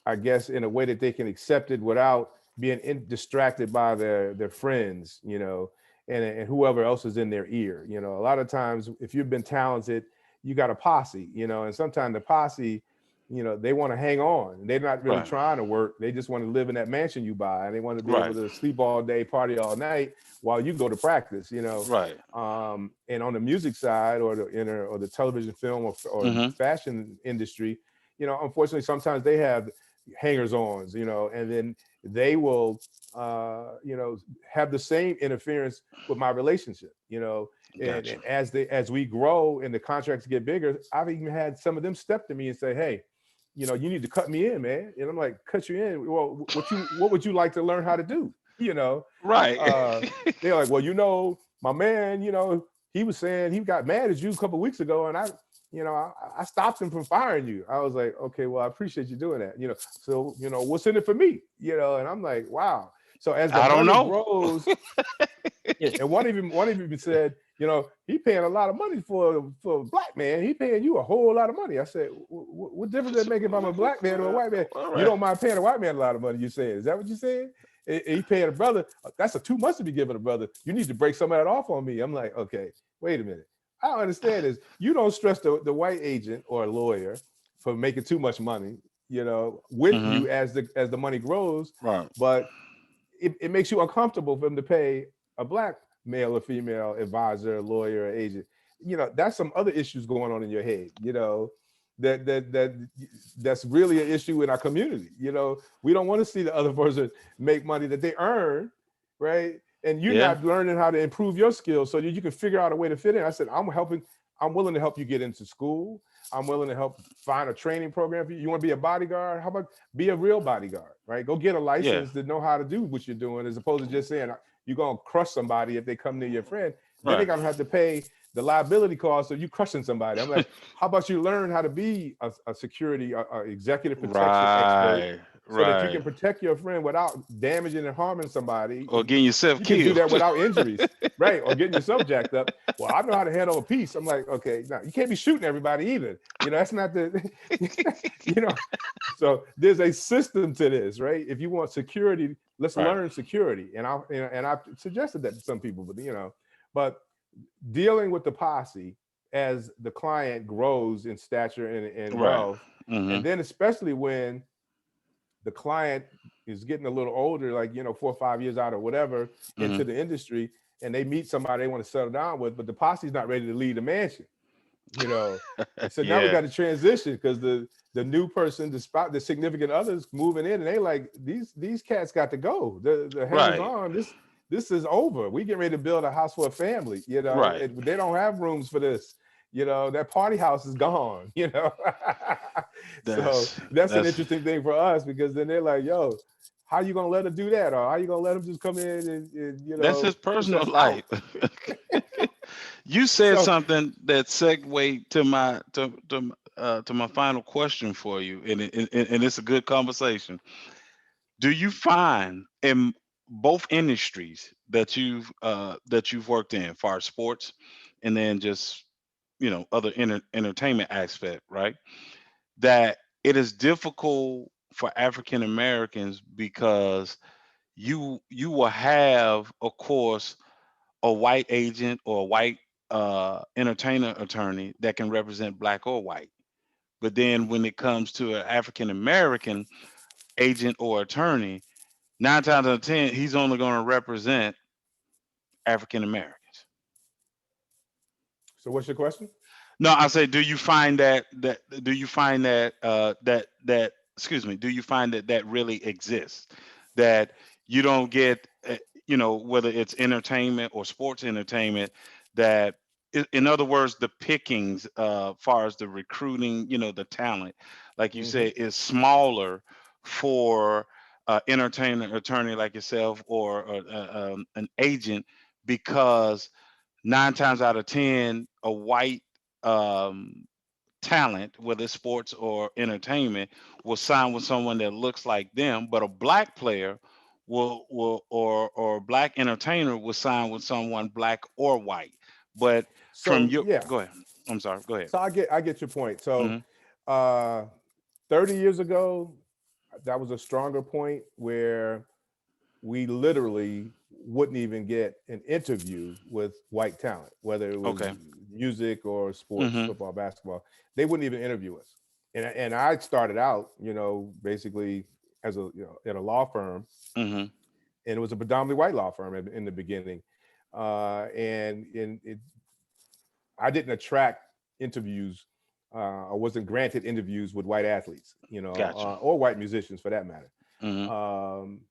I guess, in a way that they can accept it without being distracted by their friends, and whoever else is in their ear. A lot of times, if you've been talented, you got a posse, and sometimes the posse, they want to hang on. They're not really Right. trying to work. They just want to live in that mansion you buy, and they want to be able Right. to sleep all day, party all night while you go to practice. Right. And on the music side, or the television, film, or Mm-hmm. fashion industry, unfortunately, sometimes they have hangers-ons, and then they will, have the same interference with my relationship, and Gotcha. as we grow and the contracts get bigger, I've even had some of them step to me and say, hey, you need to cut me in, man. And I'm like, cut you in? Well, what would you like to learn how to do? Right. uh, they're like, well, my man, he was saying he got mad at you a couple of weeks ago, and I stopped him from firing you. I was like, okay, well, I appreciate you doing that. So, what's in it for me? And I'm like, wow. So as the I don't money know. grows, and one of you said, he paying a lot of money for a black man. He paying you a whole lot of money. I said, what difference does it make if I'm a black man or a white man? All You right. don't mind paying a white man a lot of money, you saying. Is that what you saying? He paying a brother. That's a too much to be giving a brother. You need to break some of that off on me. I'm like, okay, wait a minute. I don't understand this. You don't stress the white agent or a lawyer for making too much money, with Mm-hmm. you as the money grows, Right. but it makes you uncomfortable for them to pay a black male or female advisor, lawyer, or agent. That's some other issues going on in your head. That's really an issue in our community. We don't want to see the other person make money that they earn, right? And you're Yeah. not learning how to improve your skills so that you can figure out a way to fit in. I said, I'm willing to help you get into school. I'm willing to help find a training program for you. You want to be a bodyguard? How about be a real bodyguard, right? Go get a Yeah. license to know how to do what you're doing, as opposed to just saying you're going to crush somebody if they come near your friend. Then they're Right. going to have to pay the liability cost of you crushing somebody. I'm like, how about you learn how to be a security, executive protection expert, Right. so that you can Right. protect your friend without damaging and harming somebody. Or getting yourself You can do killed. that without injuries, right? Or getting yourself jacked up. Well, I know how to handle a piece. I'm like, okay, now you can't be shooting everybody either. That's not the, you know. So there's a system to this, right? If you want security, let's Right. learn security. And I've suggested that to some people, but dealing with the posse as the client grows in stature and Right. wealth, Mm-hmm. and then especially when the client is getting a little older, like 4 or 5 years out or whatever, Mm-hmm. into the industry, and they meet somebody they want to settle down with, but the posse's not ready to leave the mansion, you know. And so now we Yeah. got to transition because the new person, the significant others moving in, and they like these cats got to go. The hands Right. on this is over. We get ready to build a house for a family, Right. they don't have rooms for this. That party house is gone. So that's an That's interesting thing for us, because then they're like, yo, how you gonna let her do that? Or how you gonna let him just come in and that's his push personal us out? life. You said So something that segued to my final question for you, and it's a good conversation. Do you find in both industries that you've worked in, far as sports, and then just other entertainment aspect, right? That it is difficult for African Americans because you will have, of course, a white agent or a white entertainer attorney that can represent black or white. But then when it comes to an African American agent or attorney, 9 times out of 10, he's only going to represent African Americans. what's your question? No, I say, do you find that excuse me, do you find that really exists? That you don't get, whether it's entertainment or sports entertainment, that in other words, the pickings, far as the recruiting, the talent, like you Hmm. say, is smaller for entertainer attorney like yourself, or an agent, because 9 times out of 10, a white um, talent, whether it's sports or entertainment, will sign with someone that looks like them, but a black player or a black entertainer will sign with someone black or white. But from So your, yeah, go ahead. I'm sorry. Go ahead. so I get your point. So Hmm. uh 30 years ago, that was a stronger point where we literally wouldn't even get an interview with white talent, whether it was Okay. music or sports, Hmm. football, basketball. They wouldn't even interview us. And I started out, basically as at a law firm, Hmm. and it was a predominantly white law firm in the beginning. And I didn't attract interviews. I wasn't granted interviews with white athletes, Gotcha. or white musicians for that matter. Hmm. Um,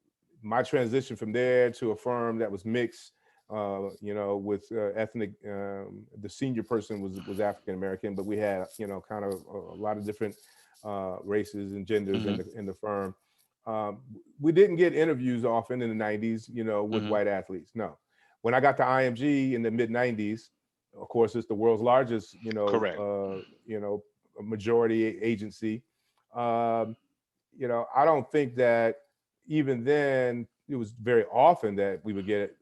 my transition from there to a firm that was mixed, with ethnic. The senior person was African American, but we had kind of a lot of different races and genders in Hmm. the firm. Um, we didn't get interviews often in the '90s, with Hmm. white athletes. No, when I got to IMG in the mid '90s. Of course, it's the world's largest, Correct. majority agency. Um, I don't think that even then it was very often that we would get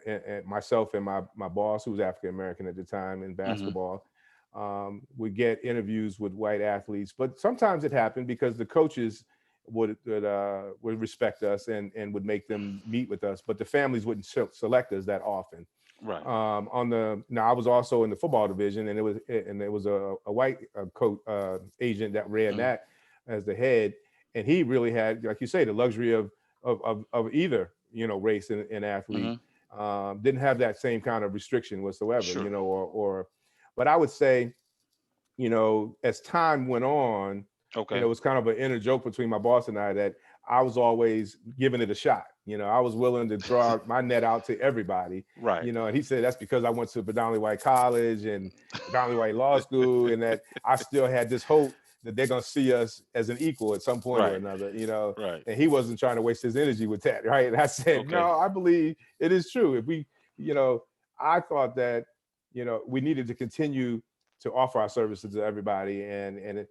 and myself and my boss, who was African American at the time in Hmm. basketball, would get interviews with white athletes. But sometimes it happened because the coaches would respect us and would make them meet with us, but the families wouldn't select us that often. Right. On the Now I was also in the football division, and it was a white coach agent that ran Hmm. that as the head, and he really had, like you say, the luxury of either race and athlete. Hmm. Didn't have that same kind of restriction whatsoever, Sure. or but I would say, as time went on, Okay. it was kind of an inner joke between my boss and I that I was always giving it a shot. I was willing to throw out my net out to everybody, Right. and he said that's because I went to a predominantly white college and predominantly white law school, and that I still had this hope that they're going to see us as an equal at some point or Right. another. Right. And he wasn't trying to waste his energy with that, right? And I said, Okay. no, I believe it is true. If we, you know, I thought that, we needed to continue to offer our services to everybody, and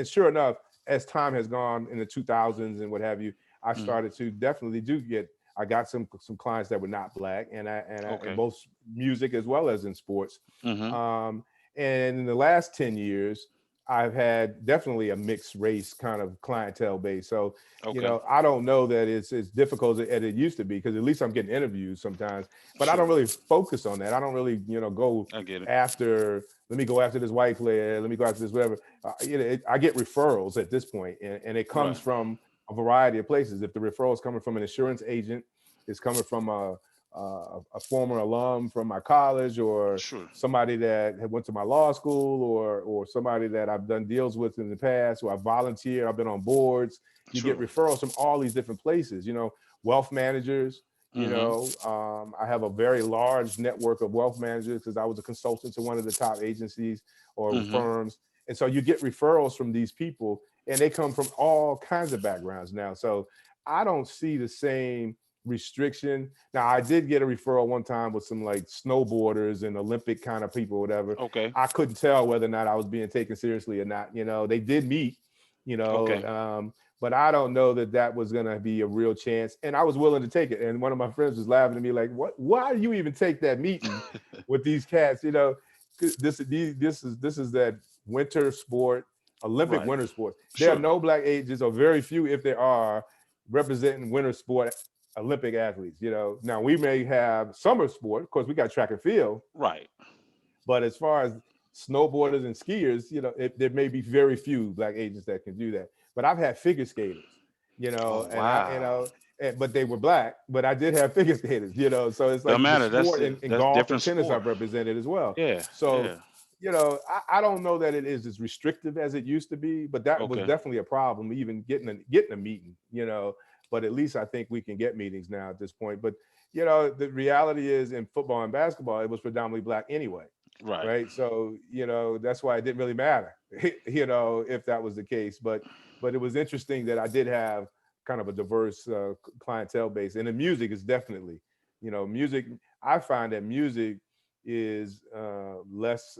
sure enough, as time has gone in the 2000s and what have you, I Hmm. started to definitely do get. I got some clients that were not black, and Okay. both music as well as in sports. Hmm. Um, and in the last 10 years, I've had definitely a mixed race kind of clientele base. So, Okay. I don't know that it's as difficult as it used to be, because at least I'm getting interviews sometimes, but I don't Sure. really focus on that. I don't really, go I get it. after, let me go after this white player, let me go after this, whatever. I get referrals at this point, and it comes Right. from a variety of places. If the referral is coming from an insurance agent, it's coming from a former alum from my college, or Sure. somebody that had went to my law school, or somebody that I've done deals with in the past, or I volunteer, I've been on boards. You get Sure. referrals from all these different places, wealth managers. Hmm. I have a very large network of wealth managers because I was a consultant to one of the top agencies or Hmm. firms. And so you get referrals from these people, and they come from all kinds of backgrounds now. So I don't see the same restriction. Now, I did get a referral one time with some like snowboarders and Olympic kind of people, whatever. Okay. I couldn't tell whether or not I was being taken seriously or not. They did meet, Okay. but I don't know that that was going to be a real chance. And I was willing to take it. And one of my friends was laughing at me like, "What? Why do you even take that meeting with these cats?" This is that winter sport, Olympic Right. winter sport. There are Sure. no black agents, or very few, if there are, representing winter sport Olympic athletes. Now we may have summer sport. Of course, we got track and field, Right. but as far as snowboarders and skiers, there may be very few black agents that can do that. But I've had figure skaters, Oh and I, wow. but they were black. But I did have figure skaters, So it's Don't like the matter. sport in That's golf and different tennis sport. I've represented as well. Yeah. So, Yeah. I don't know that it is as restrictive as it used to be, but that was Okay. definitely a problem, even getting a meeting. But at least I think we can get meetings now at this point. But the reality is, in football and basketball, it was predominantly black anyway, Right. right? So that's why it didn't really matter, if that was the case. But it was interesting that I did have kind of a diverse clientele base, and the music is definitely, music. I find that music is less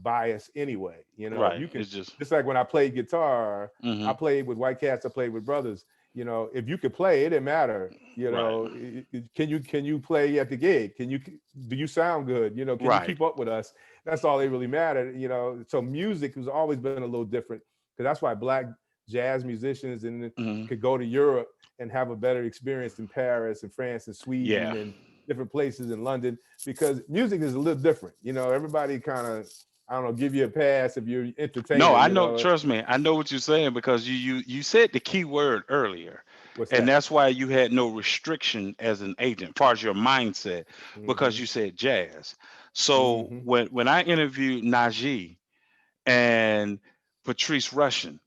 biased anyway. If Right. you can, It's just. just like when I played guitar, I Hmm. played with white cats, I played with brothers. If you could play, it didn't matter. Right. Can you play at the gig? Do you sound good? Can you Right. keep up with us? That's all they really mattered. So music has always been a little different, because that's why black jazz musicians and Hmm. could go to Europe and have a better experience in Paris and France and Yeah. Sweden and different places in London, because music is a little different. Everybody kind of, I don't know, give you a pass if you're No, entertainer. I know. Trust me, I know what you're saying because you said the key word earlier, What's and that? that's why you had no restriction as an agent, as far as your mindset, because Mm-hmm. you said jazz. So Mm-hmm. when I interviewed Najee and Patrice Rushen,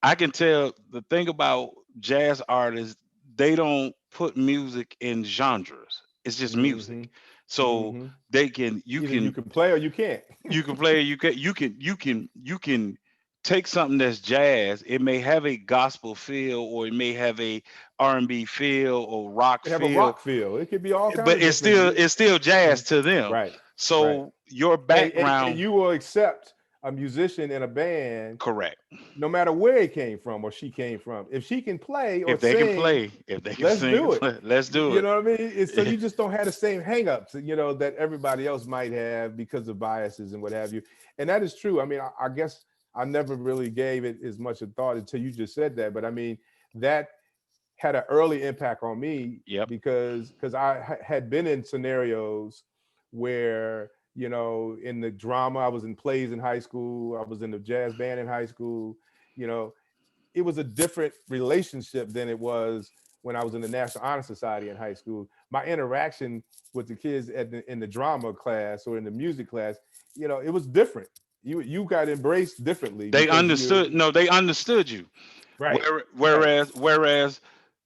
I can tell the thing about jazz artists, they don't put music in genres. It's just Mm-hmm. music. So Mm-hmm. they can you Either you can can play or you can't. you can play you can take something that's jazz. It may have a gospel feel, or it may have a R&B feel or rock They have a feel, rock feel. It could be all kind but of different. it's still jazz Mhm. to them. Right. Right. So your And background. you will accept a musician in a band Correct. no matter where he came from or she came from. If she can play or If they can sing, play, if they can let's sing and do it. play, let's do You it. know what I mean? So you just don't have the same hangups, that everybody else might have because of biases and what have you. And that is true. I mean, I guess I never really gave it as much a thought until you just said that. But I mean, that had an early impact on me Yep. because I had been in scenarios where in the drama, I was in plays in high school, I was in the jazz band in high school. you know it was a different relationship than it was when I was in the National Honor Society in high school. My interaction with the kids in the drama class or in the music class, it was different. You got embraced differently They because you understood. No, they understood you. right, right. Whereas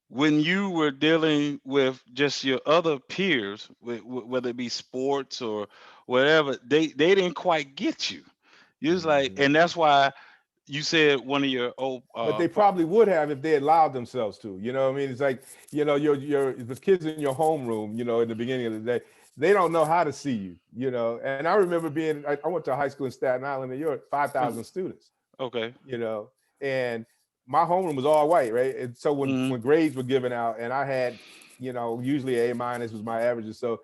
when you were dealing with just your other peers, whether it be sports or whatever, they didn't quite get you. You was like, Mhm. and that's why you said one of your old But they probably would have if they had allowed themselves to. You know what I mean? It's like, the kids in your homeroom, in the beginning of the day, they don't know how to see you. And I remember I went to high school in Staten Island, New York, 5,000 students, okay. you know, and my homeroom was all white, right? And so when Hmm. grades were given out and I had, usually A minus was my averages. So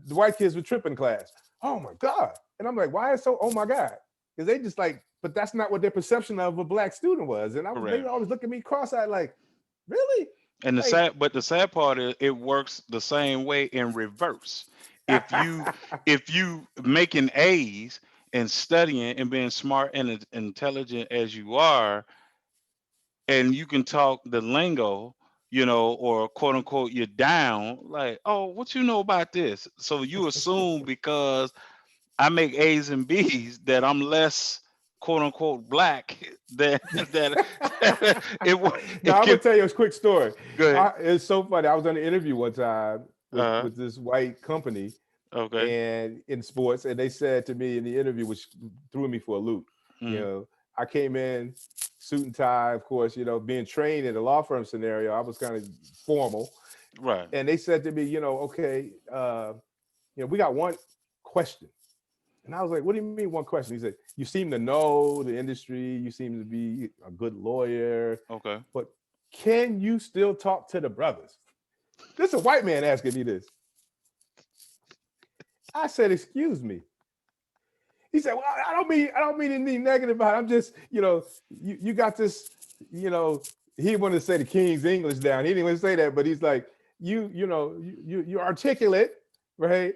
the white kids would trip in class. Oh my God. And I'm like, why is so, oh my God? Because they just like, but that's not what their perception of a black student was. And they Correct. would always look at me cross-eyed like, really? And Like, the sad part is it works the same way in reverse. If you if you making A's and studying and being smart and as intelligent as you are, and you can talk the lingo, or quote unquote, you're down, like, oh, what you know about this? So you assume because I make A's and B's that I'm less quote unquote black than that it wa- now it I'm gonna can tell you a quick story. good. It's so funny. I was on an interview one time with Uh with this white company okay. and in sports, and they said to me in the interview, which threw me for a loop. You Mm, know, I came in suit and tie, of course. Being trained in a law firm scenario, I was kind of formal, right. and they said to me, okay, we got one question. And I was like, what do you mean one question? He said, you seem to know the industry, you seem to be a good lawyer, Okay. but can you still talk to the brothers? This is a white man asking me this. I said, excuse me. He said, well, I don't mean anything negative about it. I'm just, you got this, you know, he wanted to say the King's English down. He didn't want to say that, but he's like, you're articulate, right?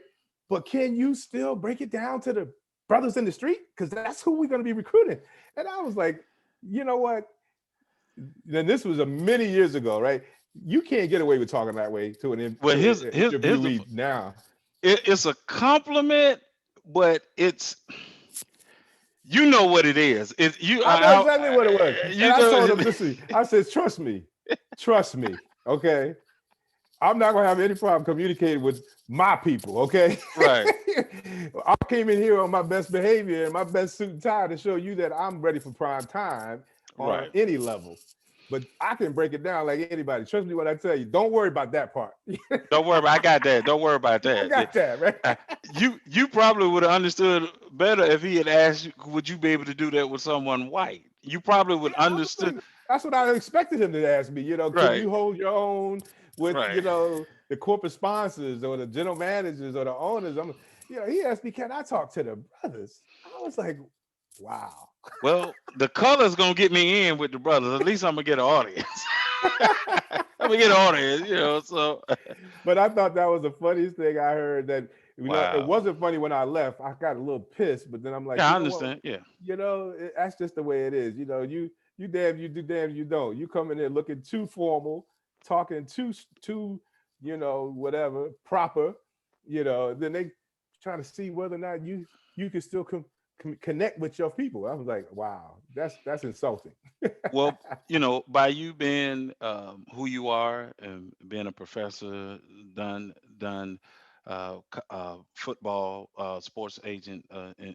But can you still break it down to the brothers in the street? Because that's who we're going to be recruiting. And I was like, you know what? Then this was a many years ago, right? You can't get away with talking that way to Well, an here's the interviewee now. it's a compliment, but it's you know what it is. It you I know I, exactly what it was. And you I know told him, listen, I said, trust me, okay? I'm not gonna have any problem communicating with my people, okay? right, I came in here on my best behavior and my best suit and tie to show you that I'm ready for prime time on right. any level. But I can break it down like anybody. Trust me when I tell you. Don't worry about that part. Don't worry about I got that. Don't worry about I that. got that, right? Uh, you probably would have understood better if he had asked you, would you be able to do that with someone white? You probably would Yeah, I was understood. like, that's what I expected him to ask me. Can Right, you hold your own with, right. the corporate sponsors or the general managers or the owners? He asked me, can I talk to the brothers? I was like, wow. Well, the color's gonna get me in with the brothers. At least I'm gonna get an audience. I'm gonna get an audience, So But I thought that was the funniest thing I heard. That it wow. wasn't funny when I left. I got a little pissed, but then I'm like, Yeah, I what? understand. Yeah, That's just the way it is. You damn you do, damn you don't. You come in there looking too formal, talking too whatever proper. Then they trying to see whether or not you can still connect with your people. I was like, wow, that's insulting. well, by you being who you are and being a professor, done football, sports agent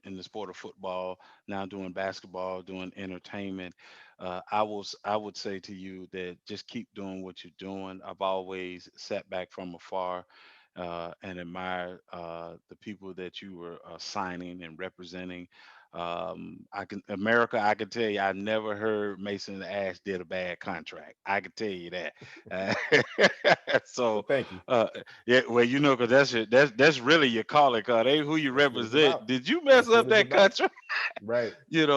in the sport of football, now doing basketball, doing entertainment. I would say to you that just keep doing what you're doing. I've always sat back from afar and admire the people that you were signing and representing. I can America. I can tell you, I never heard Mason and Ash did a bad contract. I can tell you that. Well, So, thank you. uh, yeah, well, you know, because that's really your calling card. They who you That's what it's represent. about. Did you mess That's what up it's that about. contract? Right.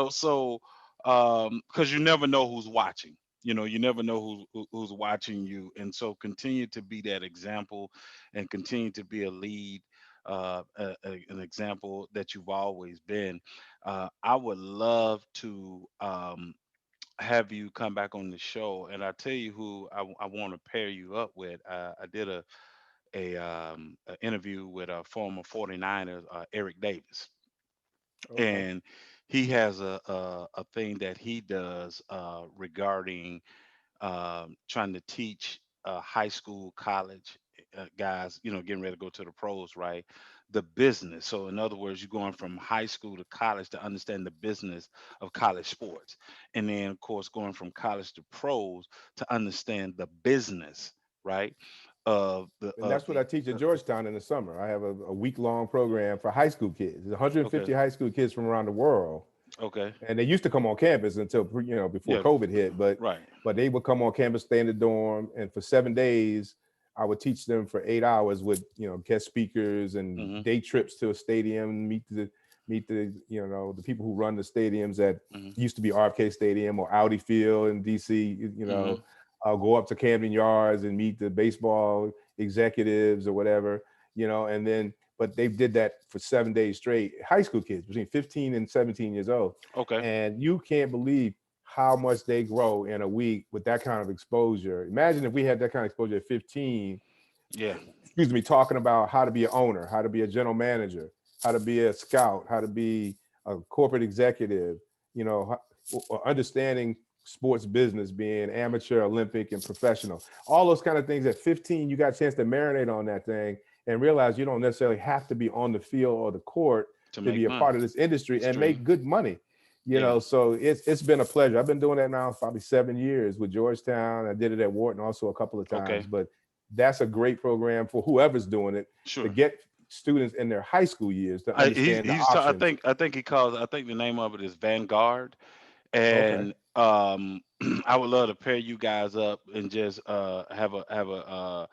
So because you never know who's watching. You never know who's watching you, and so continue to be that example, and continue to be a lead, an example that you've always been. I would love to have you come back on the show, and I tell you who I want to pair you up with. I did a interview with a former 49ers, Eric Davis, Okay. and he has a thing that he does regarding trying to teach high school, college guys, getting ready to go to the pros, right? The business. So, in other words, you're going from high school to college to understand the business of college sports, and then, of course, going from college to pros to understand the business, right? Of the And that's what I teach at Georgetown in the summer. I have a week-long program for high school kids. There's okay, 150 high school kids from around the world, okay, and they used to come on campus until before yeah, COVID hit. But right, they would come on campus, stay in the dorm, and for 7 days, I would teach them for 8 hours with guest speakers and hmm day trips to a stadium, meet the the people who run the stadiums that hmm used to be RFK Stadium or Audi Field in DC. hmm I'll go up to Camden Yards and meet the baseball executives or whatever, and then but they did that for 7 days straight. High school kids between 15 and 17 years old. okay, And you can't believe how much they grow in a week with that kind of exposure. Imagine if we had that kind of exposure at 15, yeah, excuse me, talking about how to be an owner, how to be a general manager, how to be a scout, how to be a corporate executive, or understanding sports business, being amateur, Olympic, and professional. All those kind of things at 15, you got a chance to marinate on that thing and realize you don't necessarily have to be on the field or the court to to make be a money. part of this industry It's and true. make good money. Yeah. So it's been a pleasure. I've been doing that now probably 7 years with Georgetown. I did it at Wharton also a couple of times, Okay. but that's a great program for whoever's doing it to Sure. get students in their high school years to understand the options. I think the name of it is Vanguard, Okay. and I would love to pair you guys up and just have a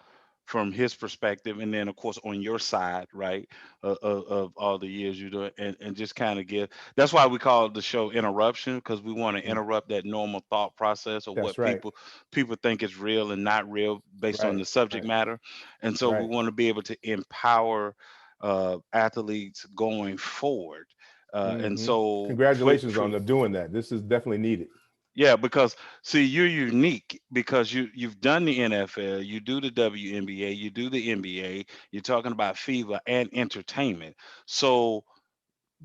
from his perspective, and then of course on your side, right, of all the years you do it, and just kind of give. That's why we call the show interruption, because we want to Mm, interrupt that normal thought process of that's what right. people think is real and not real based on Right. the subject Right. matter, and so we Right. want to be able to empower athletes going forward. And so Congratulations for on them doing that. This is definitely needed. yeah, because see, you're unique because you've done the NFL, you do the WNBA, you do the NBA, you're talking about FIBA and entertainment. So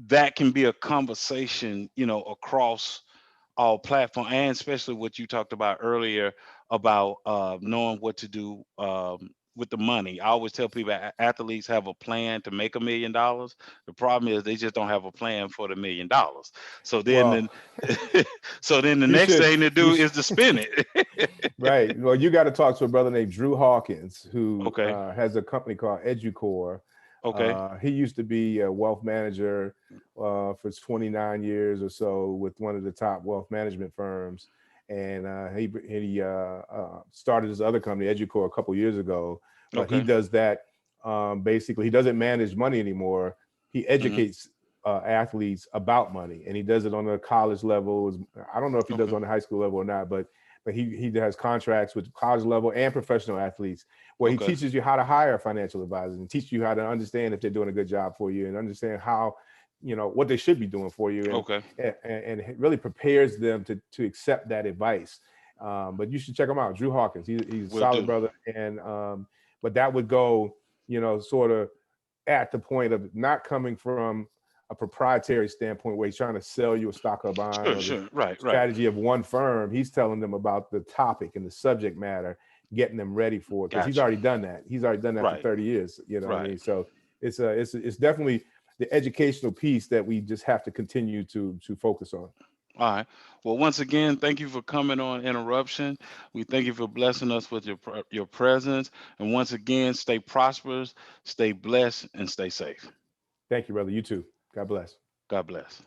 that can be a conversation, across all platform, and especially what you talked about earlier about knowing what to do with the money. I always tell people athletes have a plan to make $1 million. The problem is they just don't have a plan for the $1 million. So then, Well, then so then the you next should thing to you do is to spend it. right. Well, you got to talk to a brother named Drew Hawkins who Okay. has a company called EduCore. Okay. He used to be a wealth manager for 29 years or so with one of the top wealth management firms, and he started his other company, EduCore, a couple years ago. But he Okay. does that basically. He doesn't manage money anymore. He Hmm. educates athletes about money, and he does it on the college level. I don't know if he does Okay. on the high school level or not, but he has contracts with college level and professional athletes where he Okay. teaches you how to hire financial advisors and teach you how to understand if they're doing a good job for you and understand how what they should be doing for you Okay. and it really prepares them to accept that advice. But you should check him out, Drew Hawkins. He's a Will solid do. brother, and but that would go sort of at the point of not coming from a proprietary standpoint where he's trying to sell you a stock or bond Sure. or the Sure. Right. Right. strategy of one firm. He's telling them about the topic and the subject matter, getting them ready for it because he's Got you. already done that. He's already done that for Right. 30 years. You know what I Right. mean? So it's definitely the educational piece that we just have to continue to focus on. All right. Well, once again, thank you for coming on Interruption. We thank you for blessing us with your presence. And once again, stay prosperous, stay blessed, and stay safe. Thank you, brother. You too. God bless. God bless.